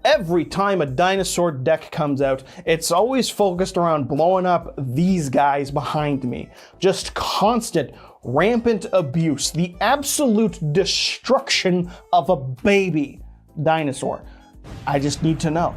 Every time a dinosaur deck comes out, it's always focused around blowing up these guys behind me. Just constant, rampant abuse, the absolute destruction of a baby dinosaur. I just need to know.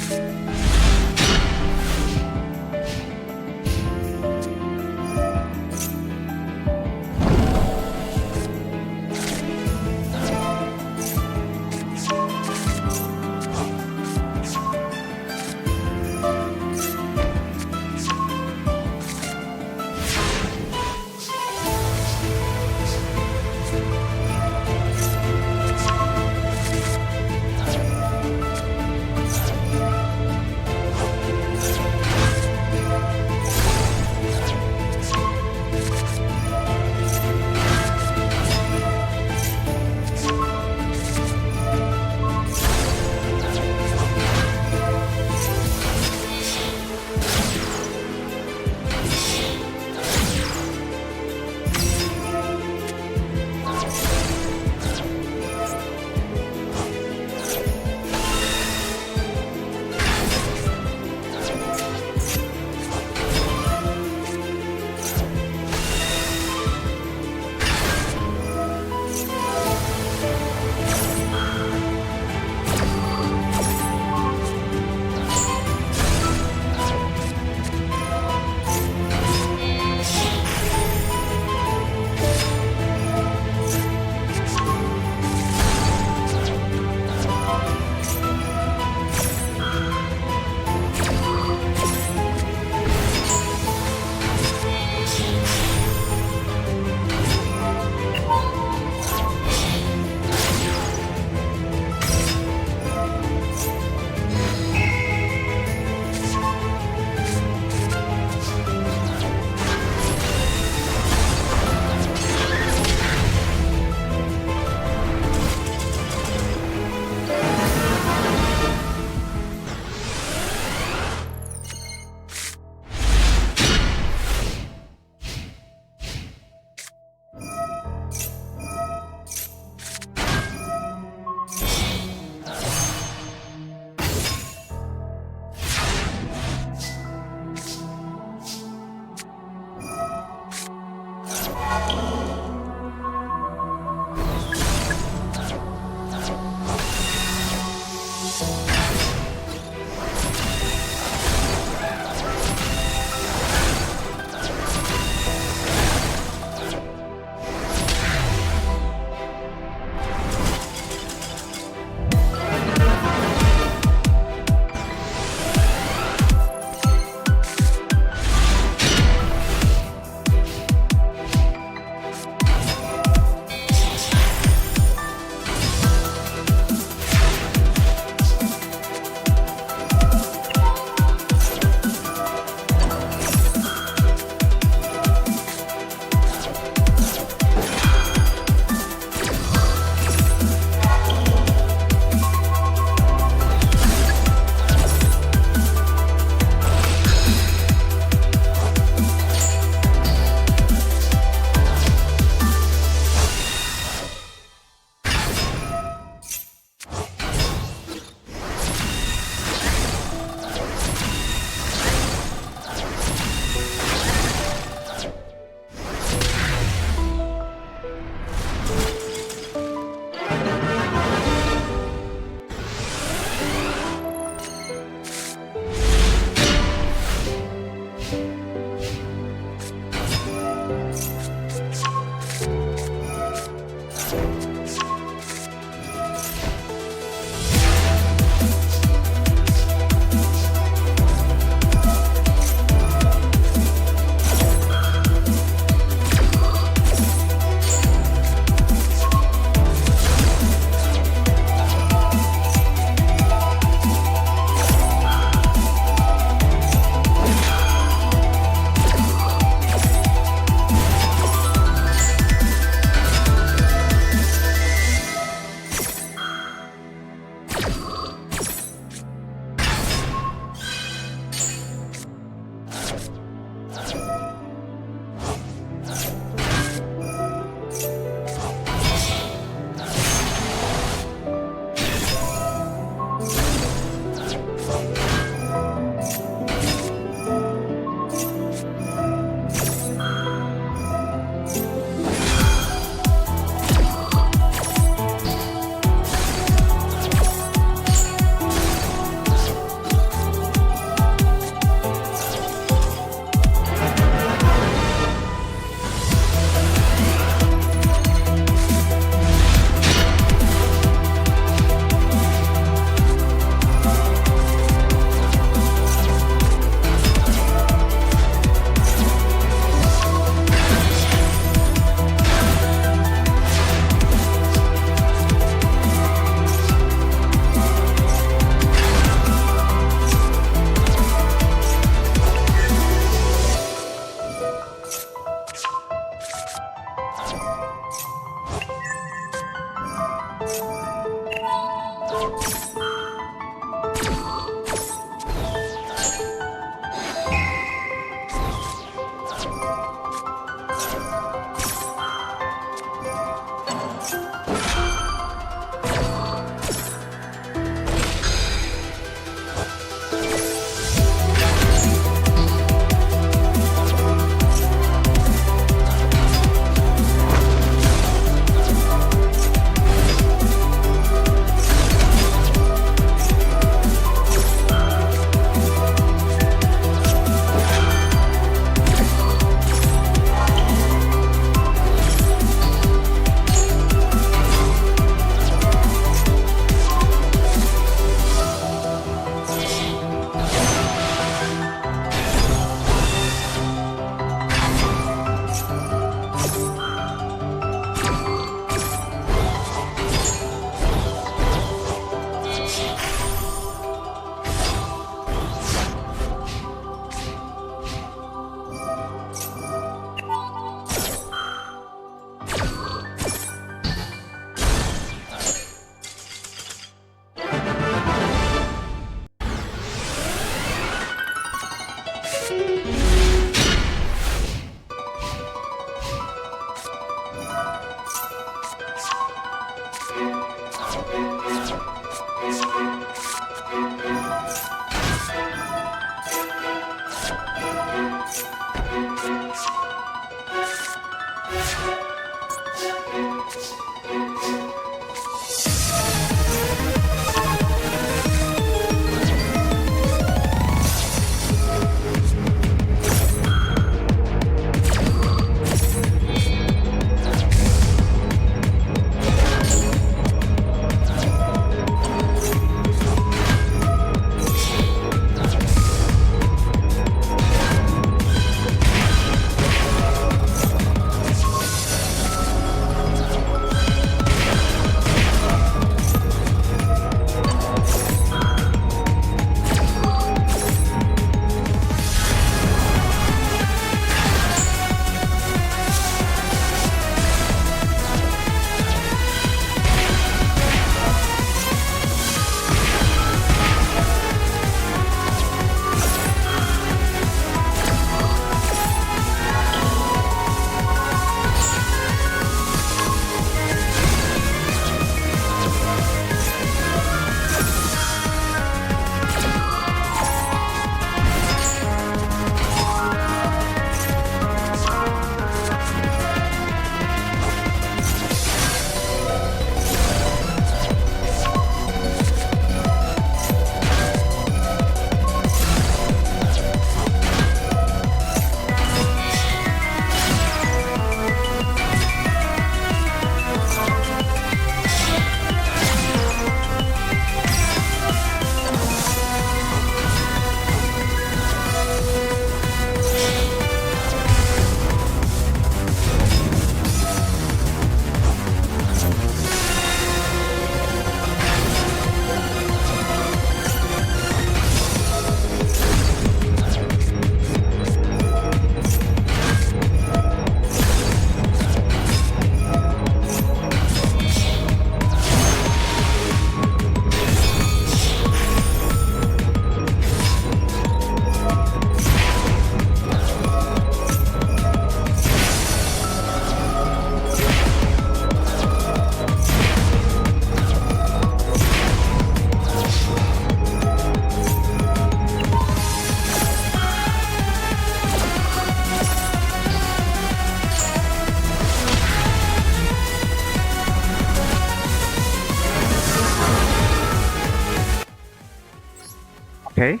Okay.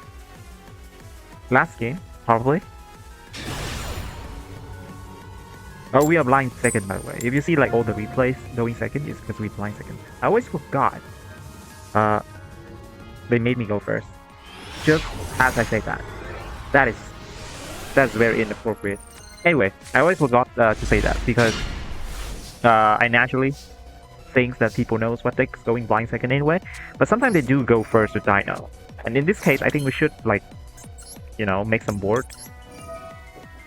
Last game, probably. Oh, we are blind second, by the way. If you see like all the replays going second, it's because we blind second. I always forgot. They made me go first. Just as I say that. That's very inappropriate. Anyway, I always forgot to say that because I naturally think that people knows what they're going blind second anyway. But sometimes they do go first with Dino. And in this case, I think we should like, you know, make some board.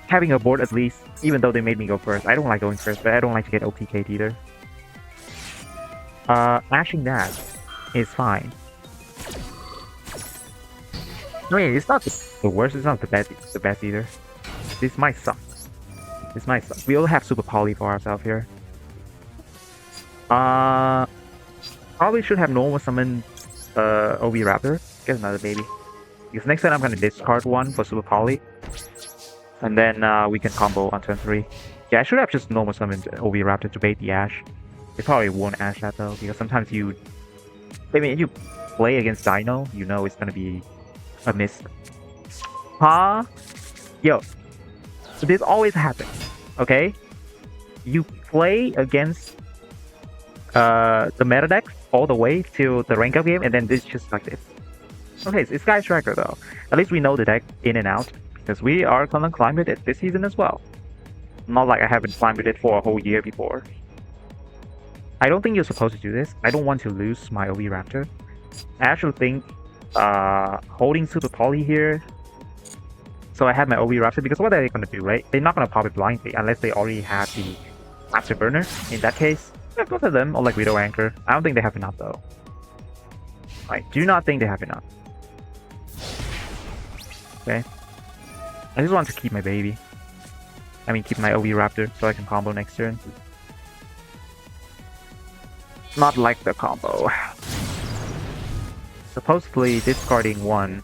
Having a board at least, even though they made me go first. I don't like going first, but I don't like to get OTK'd either. Mashing that is fine. I mean, it's not the worst, it's not the best either. This might suck. This might suck. We all have super poly for ourselves here. Probably should have normal summon OV Raptor. Get another baby. Because next time I'm gonna discard one for super poly. And then we can combo on turn 3. Yeah, I should have just normal summoned OV Raptor to bait the Ash. It probably won't Ash that though, because sometimes you... I mean, if you play against Dino, you know it's gonna be a miss. Huh? Yo. So this always happens, okay? You play against the meta deck all the way till the rank up game, and then this just like this. Okay, it's Sky Striker though. At least we know the deck in and out. Because we are gonna climb with it this season as well. Not like I haven't climbed with it for a whole year before. I don't think you're supposed to do this. I don't want to lose my OV Raptor. I actually think holding Super Poly here. So I have my OV Raptor because what are they gonna do, right? They're not gonna pop it blindly unless they already have the Afterburner. In that case, both of them or like Widow Anchor. I don't think they have enough though. I do not think they have enough. Okay. I just want to keep my baby. I mean, keep my OV Raptor so I can combo next turn. Not like the combo. Supposedly discarding one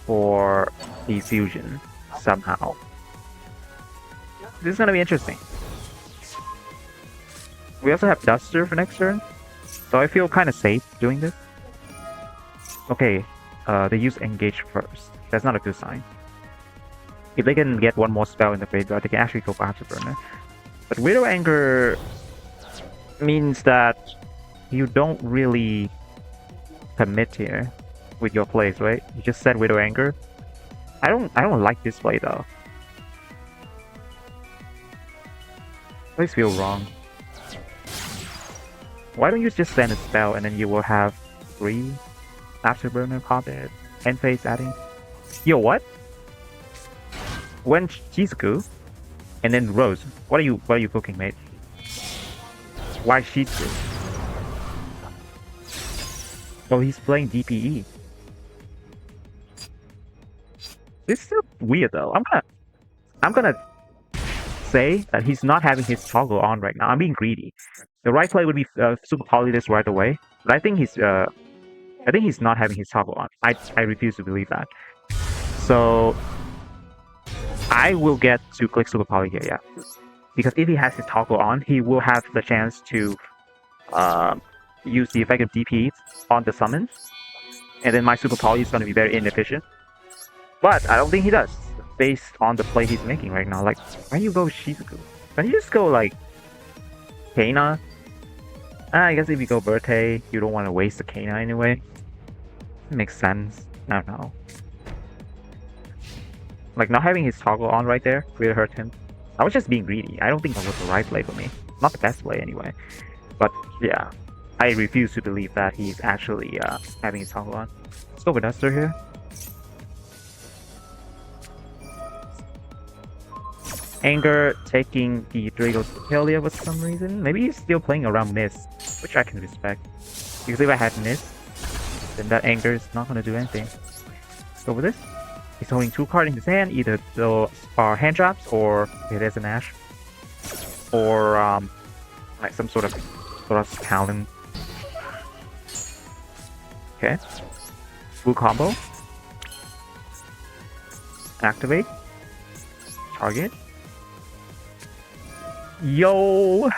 for the fusion somehow. This is gonna be interesting. We also have Duster for next turn, so I feel kind of safe doing this. Okay, they use Engage first. That's not a good sign. If they can get one more spell in the graveyard, they can actually go for Afterburner. But Widow Anger means that you don't really commit here with your plays, right? You just said Widow Anger. I don't like this play though. Plays feel wrong. Why don't you just send a spell and then you will have 3 Afterburner pop it, end phase adding. Yo, what? When Shizuku and then Rose. What are you cooking, mate? Why Shizuku? Oh, he's playing DPE. This is weird though. I'm gonna say that he's not having his toggle on right now. I'm being greedy. The right play would be super poly this right away, but I think he's not having his toggle on. I refuse to believe that. So I will get to click Super Poly here, yeah. Because if he has his toggle on, he will have the chance to use the effect of DP on the summons. And then my Super Poly is going to be very inefficient. But I don't think he does, based on the play he's making right now. Like, why do you go Shizuku? Why don't you just go, like, Kana? I guess if you go Birthday, you don't want to waste the Kana anyway. It makes sense. I don't know. Like, not having his toggle on right there really hurt him. I was just being greedy. I don't think that was the right play for me. Not the best play anyway. But yeah, I refuse to believe that he's actually having his toggle on. Let's go with Duster here. Anger taking the Drago's Pelia for some reason. Maybe he's still playing around Mist, which I can respect. Because if I had Mist, then that Anger is not going to do anything. Let's go with this. He's holding 2 cards in his hand, either those are hand traps or it is an Ash. Or like some sort of talent. Okay. Blue combo. Activate. Target. Yo!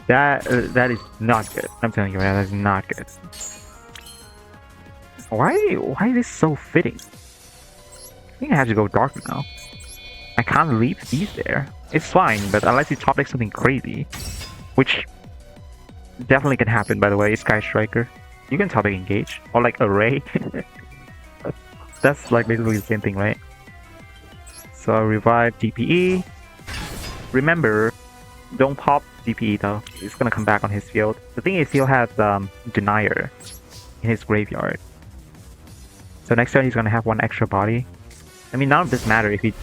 That is not good. I'm telling you, that is not good. Why is this so fitting? I think I have to go dark now. I can't leave these there. It's fine, but unless you top deck something crazy, which definitely can happen, by the way, Sky Striker. You can top deck Engage, or like Array. That's like basically the same thing, right? So revive DPE. Remember, don't pop DPE though. It's gonna come back on his field. The thing is, he'll have Denier in his graveyard. So next turn he's gonna have one extra body. I mean, none of this matter if he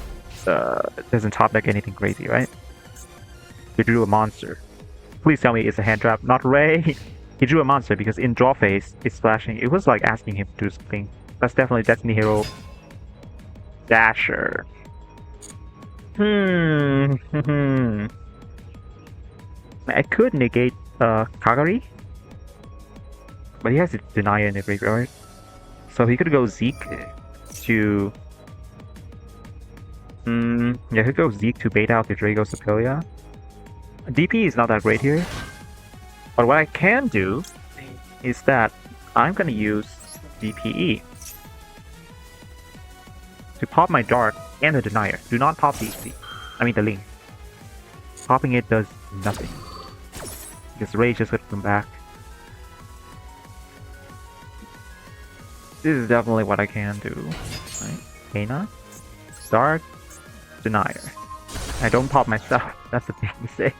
doesn't top deck anything crazy, right? He drew a monster. Please tell me it's a hand trap, not Ray. He drew a monster because in draw phase, it's splashing. It was like asking him to do something. That's definitely Destiny Hero. Dasher. I could negate Kagari, but he has a Denier in the graveyard. So he could go Zeke to... yeah, he could go Zeke to bait out the Drago Suppelia. DP is not that great here. But what I can do is that I'm gonna use DPE to pop my Dark and the Denier. Do not pop the Link. Popping it does nothing. Because Ray just gonna come back. This is definitely what I can do. Right? Kana, Dark, Denier. I don't pop my stuff. That's the thing to say.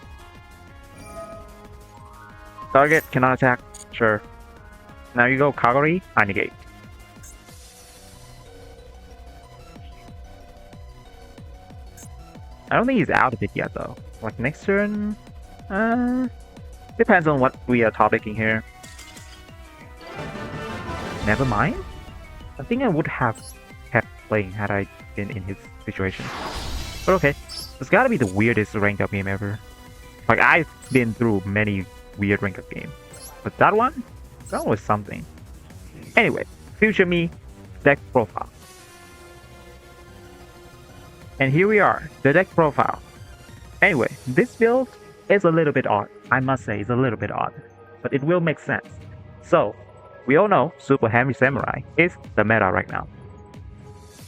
Target cannot attack. Sure. Now you go Kagari, I negate. I don't think he's out of it yet though. Like next turn, depends on what we are topicking here. Never mind. I think I would have kept playing had I been in his situation. But okay, it's gotta be the weirdest rank up game ever. Like I've been through many weird rank up games, but that one was something. Anyway, future me, deck profile. And here we are, the deck profile. Anyway, this build is a little bit odd. I must say, it's a little bit odd, but it will make sense. So, we all know Super Heavy Samurai is the meta right now.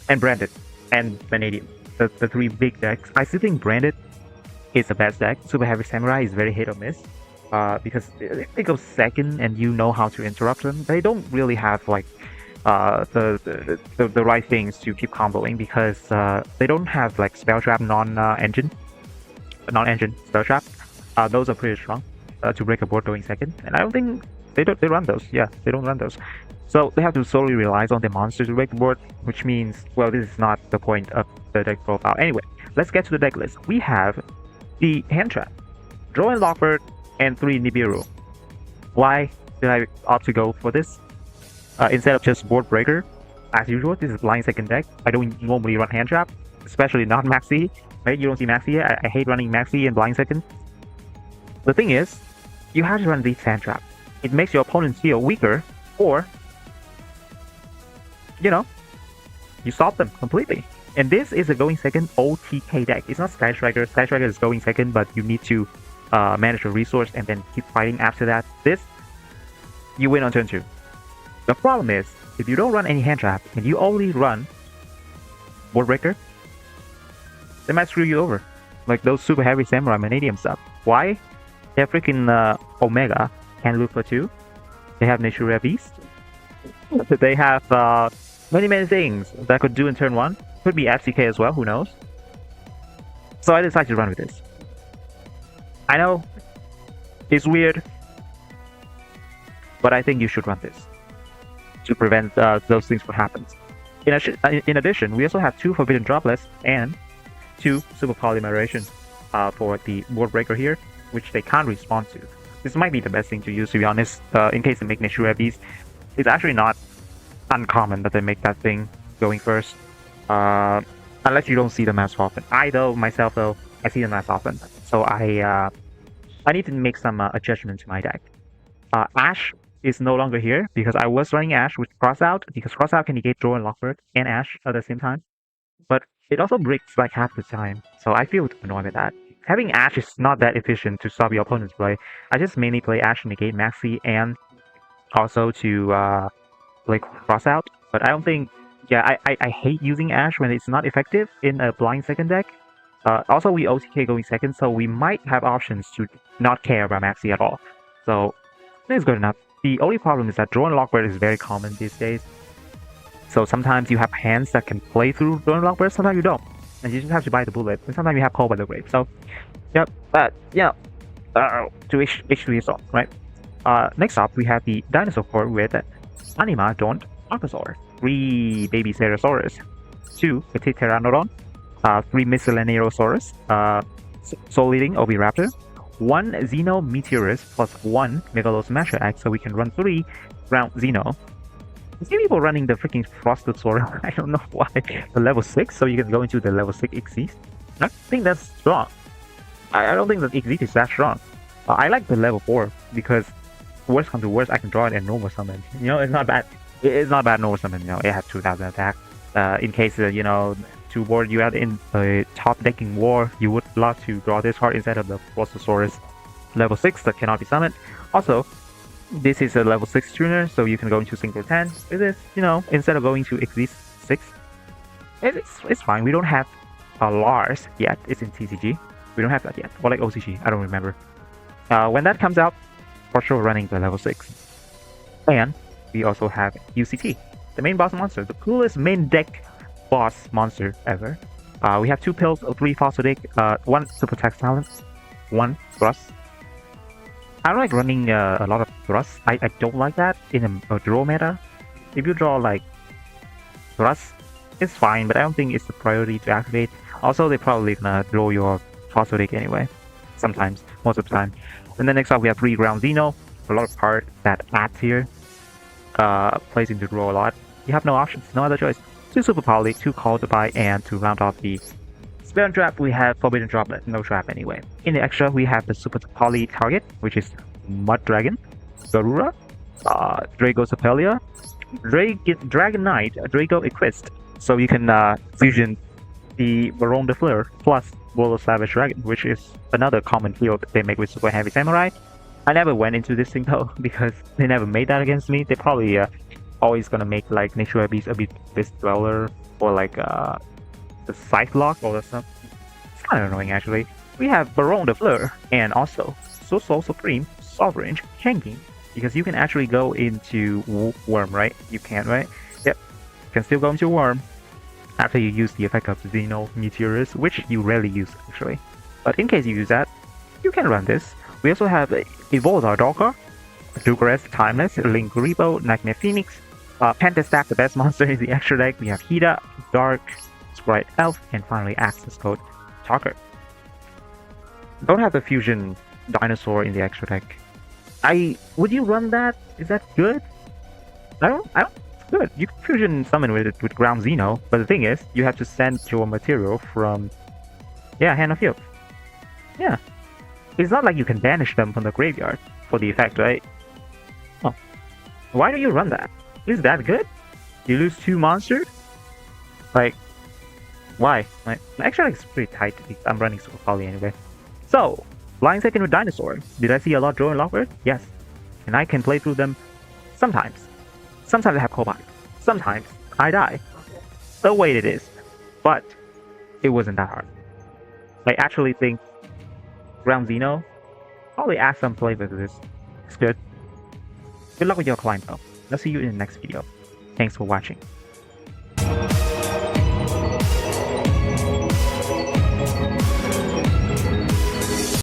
And Branded, and Vanadium, the three big decks. I still think Branded is the best deck. Super Heavy Samurai is very hit or miss. Because they go second and you know how to interrupt them. They don't really have like the right things to keep comboing because they don't have like spell trap non-engine spell trap. Those are pretty strong to break a board going second, and I don't think they run those. Yeah, they don't run those. So they have to solely rely on their monsters to break the board, which means, well, this is not the point of the deck profile. Anyway, let's get to the deck list. We have the hand trap, Draw and Lockbird, and 3 Nibiru. Why did I opt to go for this instead of just board breaker? As usual, this is blind second deck. I don't normally run hand trap, especially not Maxi. Right? You don't see Maxi here. I hate running Maxi and blind second. The thing is, you have to run these hand trap. It makes your opponents feel weaker, or you know, you stop them completely. And this is a going second OTK deck. It's not Sky Striker. Sky Striker is going second, but you need to manage a resource and then keep fighting after that. This, you win on turn 2. The problem is, if you don't run any hand trap and you only run board breaker, they might screw you over. Like those Super Heavy Samurai Vanadium stuff. Why? They have freaking Omega, can loot for 2. They have Nature Beast. They have many things that could do in turn 1. Could be FCK as well, who knows? So I decided to run with this. I know it's weird, but I think you should run this to prevent those things from happening. In addition, we also have 2 Forbidden Droplets and 2 Super Polymerization for the board breaker here, which they can't respond to. This might be the best thing to use, to be honest, in case they make Nature Beast. It's actually not uncommon that they make that thing going first, unless you don't see them as often. I see them as often, so I need to make some adjustment to my deck. Ash is no longer here because I was running Ash with Crossout, because Crossout can negate Draw and Lockbird and Ash at the same time, but it also breaks like half the time, so I feel annoyed with that. Having Ash is not that efficient to stop your opponent's play. I just mainly play Ash to negate Maxi and also to like cross out. But I don't think. Yeah, I hate using Ash when it's not effective in a blind second deck. Also, we OTK going second, so we might have options to not care about Maxi at all. So, it's good enough. The only problem is that draw and lock bird is very common these days. So sometimes you have hands that can play through draw and lock bird, sometimes you don't. And you just have to bite the bullet. And sometimes you have Cold by the Grave. So, yep, but, yeah. To H3 assault, right? Next up, we have the Dinosaur core with Anima Daunt Archosaur, 3 Baby Ceratosaurus, 2 Petit Pteranodon, 3 Miscellaneosaurus, Soul Eating Oviraptor, 1 Xeno Meteorus plus 1 Megalo Smasher Axe, so we can run 3 Ground Xeno. I see people running the freaking Frosted Sword. I don't know why. The level 6, so you can go into the level 6 Xyz. I think that's strong. I don't think that Xyz is that strong. I like the level 4 because worst comes to worst, I can draw it and normal summon. You know, it's not bad. It's not bad normal summon. You know, it has 2000 attack. In case you know, to board you out in a top decking war, you would love to draw this card instead of the Brontosaurus level 6 that cannot be summoned. Also, this is a level 6 tuner, so you can go into single 10. It is, you know, instead of going to Xyz 6. It's fine. We don't have Lars yet. It's in TCG. We don't have that yet. Or like OCG. I don't remember. When that comes out, for sure running the level 6. And we also have UCT, the main boss monster, the coolest main deck boss monster ever. We have 2 pills, 3 Phosphodic, 1 Super Tax Talent, 1 Thrust. I don't like running a lot of Thrust. I don't like that in a draw meta. If you draw like Thrust, it's fine, but I don't think it's the priority to activate. Also, they're probably gonna draw your Phosphodic anyway. Sometimes, most of the time. And then next up, we have 3 Ground Xeno. A lot of cards that adds here. Plays into draw a lot. You have no options, no other choice. 2 Super Poly, 2 Call to Buy, and to round off the Spell and Trap, we have Forbidden Droplet, no trap anyway. In the extra, we have the Super Poly target, which is Mud Dragon, Garura, Draco Sapelia, Dragon Knight, Draco Equist. So you can fusion the Baron de Fleur plus World of Savage Dragon, which is another common field they make with Super Heavy Samurai. I never went into this thing though, because they never made that against me. They probably always gonna make like Nature Abyss Dweller, or like the Scythe Lock or stuff. It's kind of annoying actually. We have Baron de Fleur and also Soul Supreme Sovereign Champion, because you can actually go into Worm, right? You can, right? Yep. You can still go into Worm after you use the effect of Xeno Meteorus, which you rarely use actually. But in case you use that, you can run this. We also have Evolzar Dorker, Dugares Timeless, Link Rebo, Nightmare Phoenix, Pentastack, the best monster in the extra deck. We have Hida, Dark, Sprite Elf, and finally Access Code Talker. Don't have the Fusion Dinosaur in the extra deck. Would you run that? Is that good? I don't. Good. You can fusion summon with Ground Xeno, but the thing is, you have to send your material from, Hand of Field. Yeah. It's not like you can banish them from the graveyard for the effect, right? Oh. Why do you run that? Is that good? You lose 2 monsters? Like, why? Like, actually, it's pretty tight. I'm running Super Poly anyway. So, flying second with Dinosaur. Did I see a lot draw in Lockbird? Yes. And I can play through them sometimes. Sometimes I have Cobalt. Sometimes I die. The way it is. But it wasn't that hard. I actually think Ground Xeno probably add some flavor to this. It's good. Good luck with your climb though. I'll see you in the next video. Thanks for watching.